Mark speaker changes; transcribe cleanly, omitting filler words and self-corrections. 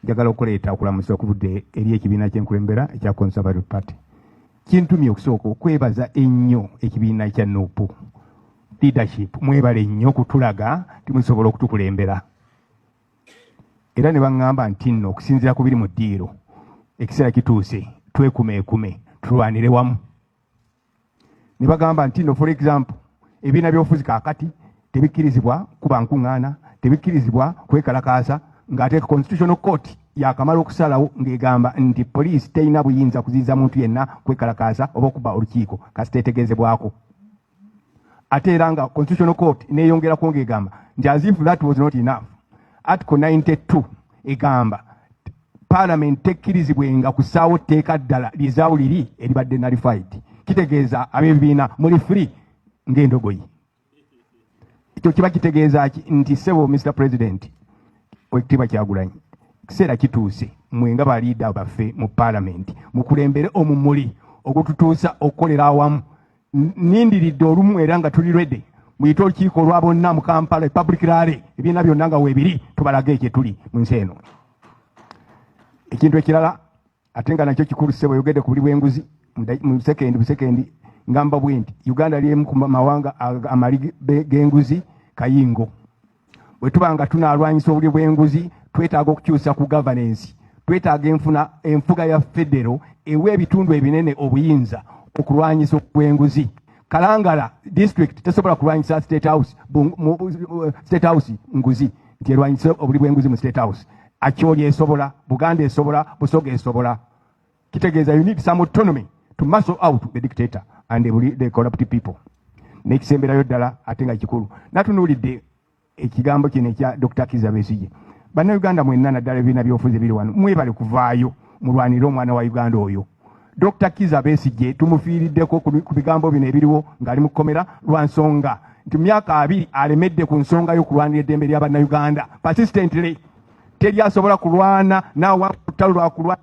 Speaker 1: njagala okuleeta okulamusa okuvudde eri ekibiina ky'enkulembera ekya Conservative Party. Kintumye okusooka okwebaza ennyo ekibiina kya NUP leadership, mwebale nnyo okutulaga timusobola okutukulembera. Era ne baŋŋamba nti nno okusinziira ku biri mu ddiiro ekiseera kituuse twekumeekume tulwanire wamu. Ne bagamba nti nno for example ebibiina by'obufuzi kaakati tebikkirizibwa kuba nkuŋŋaana, tebikkirizibwa kwekalakaasa, ng'ate Constitutional Court yakamala okusalawo ng'egamba nti poliisi terina buyinza kuziyiza muntu yenna kwekalakaasa oba okuba olukiiko kasita etegeezebwako. Ate era nga Constitutional Court neeyongerako ng'egamba nti as if that was not enough, Article 92 egamba Parliament tekkirizibwenga kusaawo tteeka ddala lizaawo liri eribadde nullified. Kitegeeza ab'ebibiina muli free ng'endogoyi. Ekyo kiba kitegeeza nti ssebo Mr. President Oweekitiibwa Kyagulanyi, kiseera kituuse mmwe nga baliida baffe mu Parliament mukulembere omumuli ogututuusa okukolera awamu. Nindiridde olumu era nga tuli ready muyite olukiiko olwa bonna mu Kampala public rally ebibiina byonna nga weebiri tubalage ekye tuli mu nsi eno. Ekintu ekirala ate nga nakyo kikulu ssebo yogedde ku buli bw'enguzi mu sekendi ngamba bwe nti Uganda lyemu ku mawanga amali g'enguzi kayingo. Bwe tuba nga tunaalwanyisa obuli bw'enguzi twetaaga okukyusa ku governance, twetaaga enfuga ya federo ewa ebitundu ebinene obuyinza okulwanyisa obw'enguzi. Kalangala district tesobola kulwanyisa State House nguzi nti erwanyisa obuli bw'enguzi mu State House. Acholi esobola, Buganda esobola, Busoga esobola. Kitegeeza you need some autonomy to muscle out the dictator and the corrupt people. Nekisemberayo ddala ate nga kikulu. Natunuulidde ekigambo kino ekya Dr. Kizza Besigye. Bannayuganda mwenna naddala ebibiina by'obufuzi biri wano mwebale kuvaayo mulwanire omwana wa Uganda oyo. Dr. Kizza Besigye tumufiiriddeko ku bigambo bino ebiriwo ng'ali mu kkomera lwa nsonga nti mu myaka 2 alemedde ku nsonga y'okulwanira eddembe ly'Abannayuganda persistently. Teri asobola kulwana n'awa olutalo lwa kulwana